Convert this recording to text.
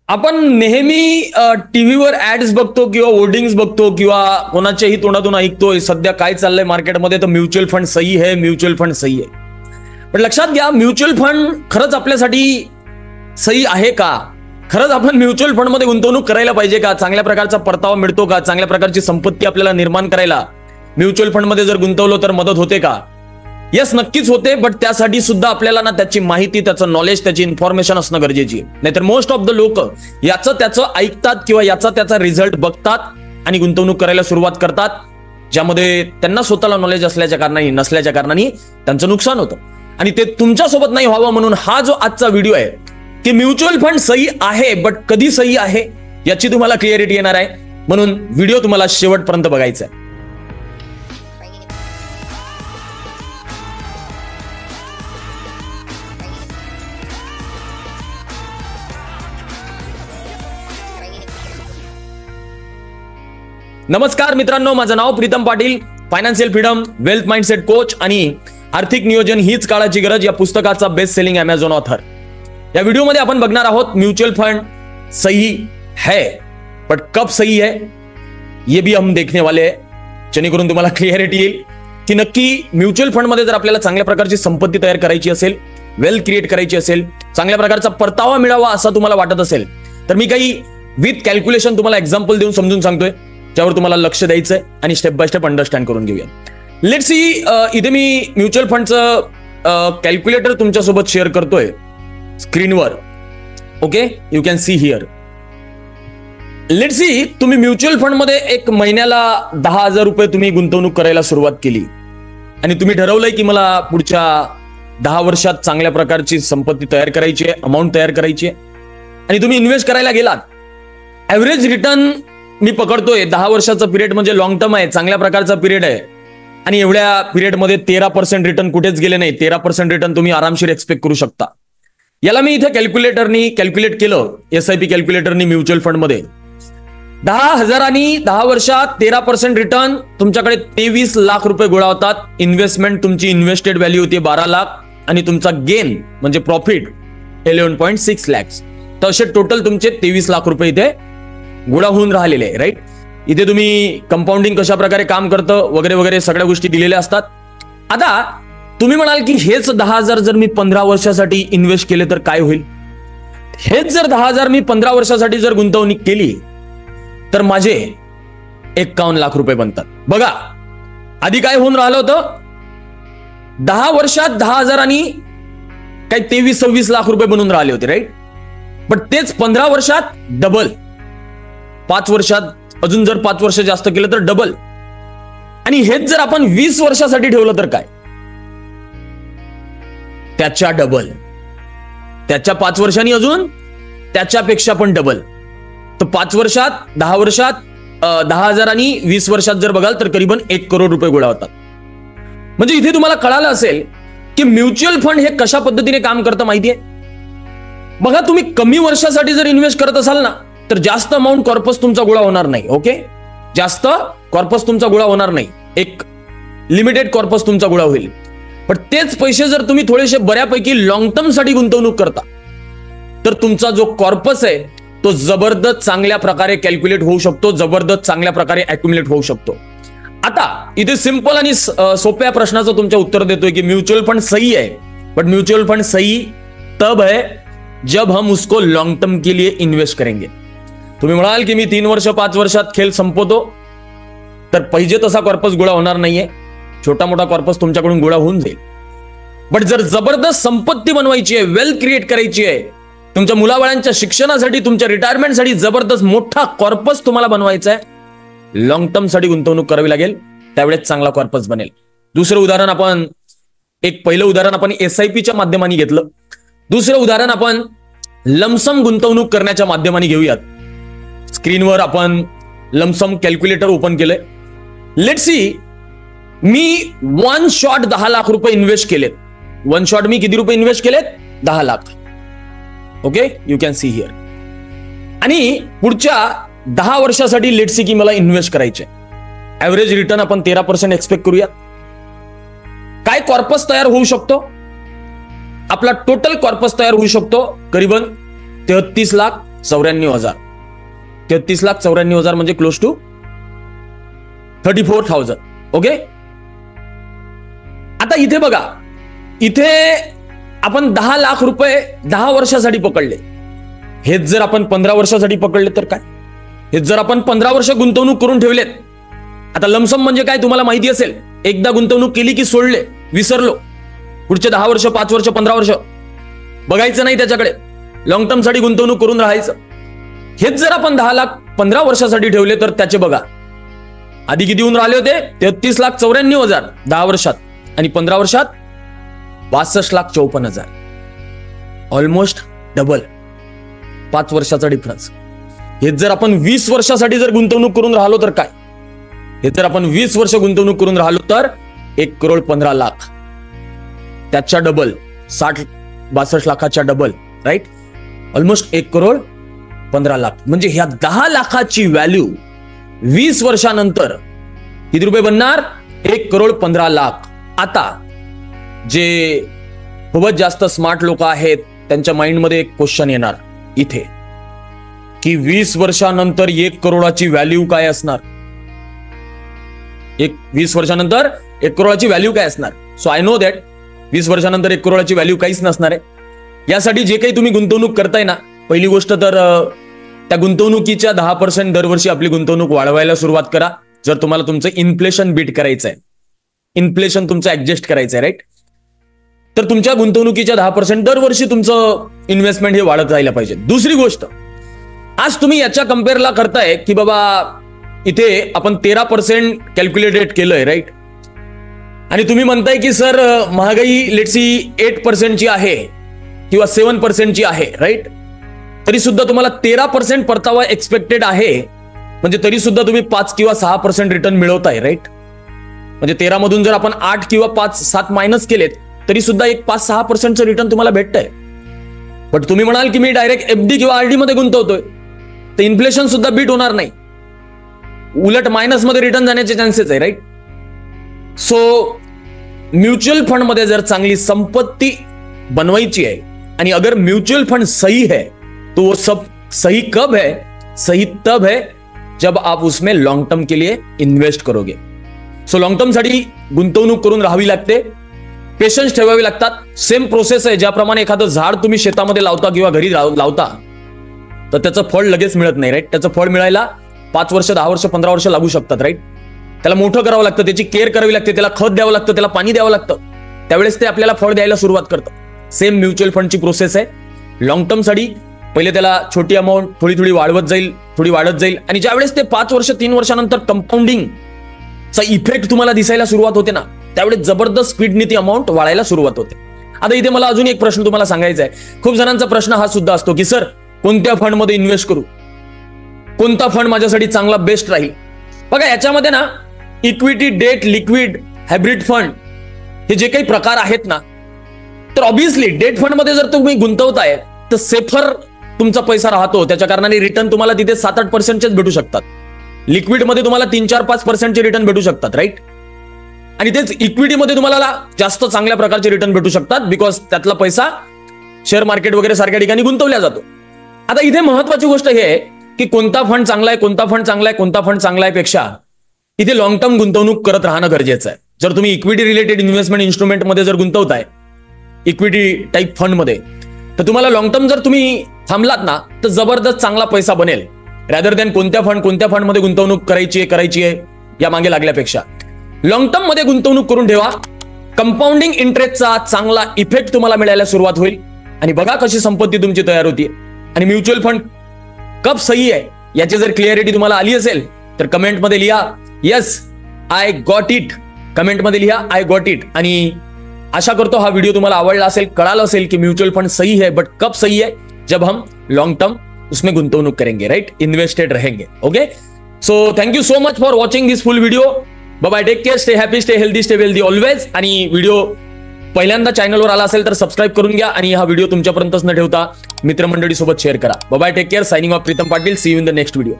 आपण नेहमी टीव्हीवर ऍड्स बघतो किंवा होर्डिंग्स बघतो किंवा कोणाच्याही तोंडातून ऐकतोय सध्या काय चाललंय मार्केटमध्ये, तर म्युच्युअल फंड सही है, म्युच्युअल फंड सही आहे. पण लक्षात घ्या, म्युच्युअल फंड खरंच आपल्यासाठी सही आहे का? खरंच आपण म्युच्युअल फंड मध्ये गुंतवणूक करायला पाहिजे का? चांगल्या प्रकारचा परतावा मिळतो का? चांगल्या प्रकारची संपत्ती आपल्याला निर्माण करायला म्युच्युअल फंड मध्ये जर गुंतवलो तर मदत होते का? यस, नक्कीच होते. बट त्यासाठी सुद्धा आपल्याला ना त्याची माहिती, त्याचं नॉलेज, त्याची इन्फॉर्मेशन असणं गरजेची आहे. नाहीतर मोस्ट ऑफ द लोक याचं त्याचं ऐकतात किंवा याचा त्याचा रिझल्ट बघतात आणि गुंतवणूक करायला सुरुवात करतात, ज्यामध्ये त्यांना स्वतःला नॉलेज असल्याच्या कारणाने नसल्याच्या कारणाने त्यांचं नुकसान होतं. आणि ते तुमच्यासोबत नाही व्हावं म्हणून हा जो आजचा व्हिडिओ आहे की म्युच्युअल फंड सही आहे बट कधी सही आहे याची तुम्हाला क्लिअरिटी येणार आहे. म्हणून व्हिडिओ तुम्हाला शेवटपर्यंत बघायचा आहे. नमस्कार मित्रांनो, माझं नाव Pritam Patil. Financial freedom, wealth mindset coach आणि आर्थिक नियोजन हीच काळाची गरज या पुस्तकाचा बेस्ट सेलिंग अमेझॉन ऑथर. या व्हिडिओमध्ये आपण बघणार आहोत म्युच्युअल फंड सही है बट कब सही है ये भी हम देखने वाले हैं, जेणेकरून तुम्हाला क्लिअरिटी येईल की नक्की म्युच्युअल फंड मध्ये जर आपल्याला चांगल्या प्रकारची संपत्ती तयार करायची असेल, वेल्थ क्रिएट करायची असेल, चांगल्या प्रकारचा परतावा मिळावा असं तुम्हाला वाटत असेल, तर मी काही विथ कॅल्क्युलेशन तुम्हाला एक्झाम्पल देऊन समजून सांगतोय, त्यावर तुम्हाला लक्ष द्यायचंय आणि स्टेप बाय स्टेप अंडरस्टँड करून घेऊया. लेट्स सी, इथे मी म्युच्युअल फंडचं कॅल्क्युलेटर तुमच्यासोबत शेअर करतोय स्क्रीनवर. Okay, you can see here. Let's see, तुम्ही म्युच्युअल फंड मध्ये एक महिन्याला 10,000 रुपये तुम्ही गुंतवणूक करायला सुरुवात केली आणि तुम्ही ठरवलंय की मला पुढच्या 10 वर्षात चांगल्या प्रकारची संपत्ती तयार करायची आहे, अमाऊंट तयार करायची आहे आणि तुम्ही इन्व्हेस्ट करायला गेलात. ऍव्हरेज रिटर्न मी पकडतोय 10 वर्षाचा पिरियड म्हणजे लॉंग टर्म आहे, चांगल्या प्रकारचा पिरियड आहे आणि एवढ्या पिरियडमध्ये 13% रिटर्न कुठेच गेले नाही. 13% रिटर्न तुम्ही आरामशीर एक्सपेक्ट करू शकता. याला मी इथे कॅल्क्युलेटरनी कॅल्क्युलेट केलं, SIP कॅल्क्युलेटरनी म्युच्युअल फंड मध्ये 10,000 आणि 10 वर्षात 13% रिटर्न, तुमच्याकडे 23 लाख रुपये गोळा होतात. इन्व्हेस्टमेंट तुमची इन्व्हेस्टेड व्हॅल्यू होती 12 लाख आणि तुमचा गेन म्हणजे प्रॉफिट 11.6 लाख. तर असे टोटल तुमचे 23 लाख रुपये इथे गोळा होऊन राहिलेले आहे. राईट, इथे तुम्ही कंपाऊंडिंग कशा प्रकारे काम करतं वगैरे वगैरे सगळ्या गोष्टी दिलेल्या असतात. आता तुम्ही म्हणाल की हेच 10,000 जर मी 15 वर्षासाठी इन्व्हेस्ट केले तर काय होईल? हेच जर 10,000 मी 15 वर्षासाठी जर गुंतवणूक केली तर माझे 51 लाख रुपये बनतात. बघा, आधी काय होऊन राहिलं होतं, 10 वर्षात 10,000 आणि काही 23-26 लाख रुपये बनून राहिले होते. राईट, पण तेच 15 वर्षात डबल, 5 वर्षात अजून जर 5 वर्ष जास्त केलं तर डबल. आणि हेच जर आपण 20 वर्षासाठी ठेवलं तर काय? त्याच्या डबल, त्याच्या 5 वर्षांनी अजून त्याच्यापेक्षा पण डबल. तर 5 वर्षात, 10 वर्षात 10,000 आणि 20 वर्षात जर बघाल तर करीबन 1 करोड रुपये गोळा होतात. म्हणजे इथे तुम्हाला कळालं असेल की म्युच्युअल फंड हे कशा पद्धतीने काम करतं माहितीये. बघा, तुम्ही कमी वर्षासाठी जर इन्व्हेस्ट करत असाल ना तर जास्त अमाऊंट कॉर्पस तुमचा गोळा होणार नाही. ओके, जास्त कॉर्पस तुमचा गोळा होणार नाही, एक लिमिटेड कॉर्पस तुमचा गोळा होईल. पण तेच पैसे जर तुम्ही थोडेसे बऱ्यापैकी लॉंग टर्म साठी गुंतवणूक करता तर तुमचा जो कॉर्पस आहे तो जबरदस्त चांगल्या प्रकारे कॅल्क्युलेट होऊ शकतो, जबरदस्त चांगल्या प्रकारे अॅक्युमुलेट होऊ शकतो. आता इथे सिंपल आणि सोप्या प्रश्नाचं तुमच्या उत्तर देतोय की म्युच्युअल फंड सही है बट म्युच्युअल फंड सही तब है जब हम उसको लॉन्ग टर्म के लिए इन्वेस्ट करेंगे. तुम्ही म्हणाल की मी 3 वर्ष 5 वर्षात खेळ संपवतो, तर पाहिजे तसा कॉर्पस गोळा होणार नाहीये. छोटा मोठा कॉर्पस तुमच्याकडून गोळा होऊन जाईल. बट जर जबरदस्त संपत्ती बनवायची आहे, वेल्थ क्रिएट करायची आहे, तुमच्या मुलाबाळांच्या शिक्षणासाठी, तुमच्या रिटायरमेंटसाठी जबरदस्त मोठा कॉर्पस तुम्हाला बनवायचा आहे, लॉंग टर्म साठी गुंतवणूक करावी लागेल, त्यावेळेस चांगला कॉर्पस बनेल. दुसरं उदाहरण आपण, पहिलं उदाहरण आपण SIPच्या माध्यमाने घेतलं. दुसरं उदाहरण आपण लमसम गुंतवणूक करण्याच्या माध्यमाने घेऊयात. स्क्रीनवर आपण लमसम कॅल्क्युलेटर ओपन केलंय. Let's see, me 1 shot 10 lakh रुपये इन्व्हेस्ट केलेत. 1 शॉट मी किती रुपये इन्व्हेस्ट केलेत? 10 lakh. Okay, you can see here. आणि पुढच्या 10 वर्षासाठी लेट्स सी की मला इन्व्हेस्ट करायचे. ऍव्हरेज रिटर्न आपण 13% एक्सपेक्ट करूया. काय कॉर्पस तयार होऊ शकतो? आपला टोटल कॉर्पस तयार होऊ शकतो करीबन 33 लाख 34,94,000. 33,94,000 म्हणजे क्लोज टू 34,000. ओके. आता इथे बघा, इथे आपण 10 लाख रुपये 10 वर्षासाठी पकडले. हेच जर आपण 15 वर्षासाठी पकडले तर काय? हेच जर आपण 15 वर्ष गुंतवणूक करून ठेवलेत. आता लमसम म्हणजे काय तुम्हाला माहिती असेल. एकदा गुंतवणूक केली की सोडले, विसरलो. पुढचे 10 वर्ष, 5 वर्ष, 15 वर्ष बघायचं नाही त्याच्याकडे. लॉंग टर्म साठी गुंतवणूक करून राहायचं. हेच जर आपण 10 लाख 15 वर्षासाठी ठेवले तर त्याचे बघा आधी किती होऊन राहिले होते. 33,94,000 10 वर्षात आणि 15 वर्षात 62,54,000. Almost double. 5 वर्षाचा डिफरन्स. हेच जर आपण 20 वर्षासाठी जर गुंतवणूक करून राहिलो तर काय? हे जर आपण 20 वर्ष गुंतवणूक करून राहिलो तर 1,15,00,000. त्याच्या डबल. 62 लाखाच्या डबल. राईट. ऑलमोस्ट 1,15,00,000. म्हणजे ह्या 10 लाखाची व्हॅल्यू 20 वर्षानंतर किती रुपये बनणार? 1,15,00,000. आता जे खूपच जास्त स्मार्ट लोक आहेत त्यांच्या माइंडमध्ये एक क्वेश्चन येणार इथे की 20 वर्षानंतर 1 करोडाची व्हॅल्यू काय असणार? 20 वर्षानंतर 1 करोडाची व्हॅल्यू काय असणार? सो आय नो दॅट 20 वर्षानंतर 1 करोडाची व्हॅल्यू काहीच नसणार आहे. यासाठी जे काही तुम्ही गुंतवणूक करताय ना, पहिली गोष्ट तर त्या गुंतवणुकीच्या 10% दरवर्षी आपली गुंतवणूक वाढवायला सुरुवात करा. जर तुम्हाला तुमचं इन्फ्लेशन बीट करायचं आहे, इन्फ्लेशन तुमचं ऍडजस्ट करायचं आहे, राईट, तर तुमच्या गुंतवणुकीच्या 10% दरवर्षी तुमचं इन्व्हेस्टमेंट हे वाढत राहिलं पाहिजे. दुसरी गोष्ट, आज तुम्ही याच्या कम्पेअरला करताय की बाबा इथे आपण 13% कॅल्क्युलेटेड केलंय, राईट, आणि तुम्ही म्हणताय की सर महागाई लेट्स सी 8% ची आहे किंवा 7% ची आहे, राईट, तरी सुद्धा तुम्हाला 13% परतावा एक्सपेक्टेड आहे. म्हणजे तरी सुद्धा तुम्ही 5 किंवा 6% रिटर्न मिळवताय, राईट. म्हणजे 13 मधून जर आपण 8 किंवा 5-7 मायनस केलेत तरी सुद्धा एक 5-6% रिटर्न तुम्हाला भेटतंय. पण तुम्ही म्हणाल की मी डायरेक्ट एफडी किंवा आरडी मध्ये गुंतवतोय तर इन्फ्लेशन सुद्धा बीट होणार नाही, उलट मायनस मध्ये रिटर्न जाण्याचे चान्सेस आहे, राईट. सो म्युच्युअल फंड मध्ये जर चांगली संपत्ती बनवायची आहे आणि अगर म्युच्युअल फंड सही है तो वो सब सही कब है? सही तब है जब आप उसमें लॉन्ग टर्म के लिए इन्वेस्ट करोगे. सो लॉन्ग टर्म साठी गुंतवणूक करून राहावी लागते, पेशन्स ठेवावे लागतात. सेम प्रोसेस आहे. ज्याप्रमाणे एखादं झाड तुम्ही शेतामध्ये लावता किंवा घरी लावता तर त्याचं फळ लगेच मिळत नाही, राईट. त्याचं फळ मिळायला 5 वर्ष, 10 वर्ष, 15 वर्ष लागू शकतात, राईट. त्याला मोठं करावं लागतं, त्याची केअर करावी लागते, त्याला खत द्यावं लागतं, त्याला पाणी द्यावं लागतं, त्यावेळेस ते आपल्याला फळ द्यायला सुरुवात करतं. सेम म्युच्युअल फंडची प्रोसेस आहे. लॉन्ग टर्म साठी पहिले त्याला छोटी अमाऊंट थोडी थोडी वाढवत जाईल, थोडी वाढत जाईल, आणि ज्यावेळेस ते 5 वर्ष 3 वर्षानंतर कंपाऊंडिंग चा इफेक्ट तुम्हाला दिसायला सुरुवात होते ना, त्यावेळेस जबरदस्त स्पीडने ती अमाऊंट वाढायला सुरुवात होते. आता इथे मला अजून एक प्रश्न तुम्हाला सांगायचा आहे. खूप जणांचा प्रश्न हा सुद्धा असतो की सर कोणत्या फंड मध्ये इन्व्हेस्ट करू, कोणता फंड माझ्यासाठी चांगला बेस्ट राहील? बघा याच्यामध्ये ना equity, debt, liquid, hybrid fund हे जे काही प्रकार आहेत ना, तर ऑब्व्हियसली डेट फंड मध्ये जर तुम्ही गुंतवताय तर सेफर तुमचा पैसा राहतो. त्याच्या कारणाने रिटर्न तुम्हाला तिथे 7-8% भेटू शकतात. लिक्विड मध्ये तुम्हाला 3-4-5% चे रिटर्न भेटू शकतात, राईट. आणि तेच इक्विटीमध्ये तुम्हाला जास्त चांगल्या प्रकारचे रिटर्न भेटू शकतात, बिकॉज त्यातला पैसा शेअर मार्केट वगैरे सारख्या ठिकाणी गुंतवला जातो. आता इथे महत्वाची गोष्ट हे आहे की कोणता फंड चांगला आहे, कोणता फंड चांगला आहे, कोणता फंड चांगला आहे पेक्षा इथे लॉंग टर्म गुंतवणूक करत राहणं गरजेचं आहे. जर तुम्ही इक्विटी रिलेटेड इन्व्हेस्टमेंट इन्स्ट्रुमेंट मध्ये जर गुंतवताय, इक्विटी टाईप फंड मध्ये, तर तुम्हाला लॉंग टर्म जर तुम्ही थांबलात ना तर जबरदस्त चांगला पैसा बनेल, रॅदर दॅन कोणत्या फंड मध्ये गुंतवणूक करायची आहे या मागे लागल्यापेक्षा. लॉंग टर्म मध्ये गुंतवणूक करून ठेवा. कंपाऊंडिंग इंटरेस्टचा चांगला इफेक्ट तुम्हाला मिळायला सुरुवात होईल आणि बघा कशी संपत्ती तुमची तयार होती. आणि म्युच्युअल फंड कब सही आहे याची जर क्लिअरिटी तुम्हाला आली असेल तर कमेंट मध्ये लिहा yes I got it. Comment मध्ये लिहा आय गॉट इट. आणि आशा करतो हा व्हिडिओ तुम्हाला आवडला असेल, कळालं असेल की म्युच्युअल फंड सही है बट कब सही है? जब हम लॉन्ग टर्म उसमें गुंतवणूक करेंगे, राइट, इन्वेस्टेड रहेंगे. Okay, so thank you so much for watching this full video. Bye, take care, stay happy, stay healthy, stay wealthy always. आणि व्हिडिओ पहिल्यांदा चॅनलवर आला असेल तर सबस्क्राईब करून घ्या आणि हा व्हिडिओ तुमच्यापर्यंतच न ठेवता मित्रमंडळी सोबत शेअर करा. Bye, take care, signing off Pritam Patil. See you in the next video.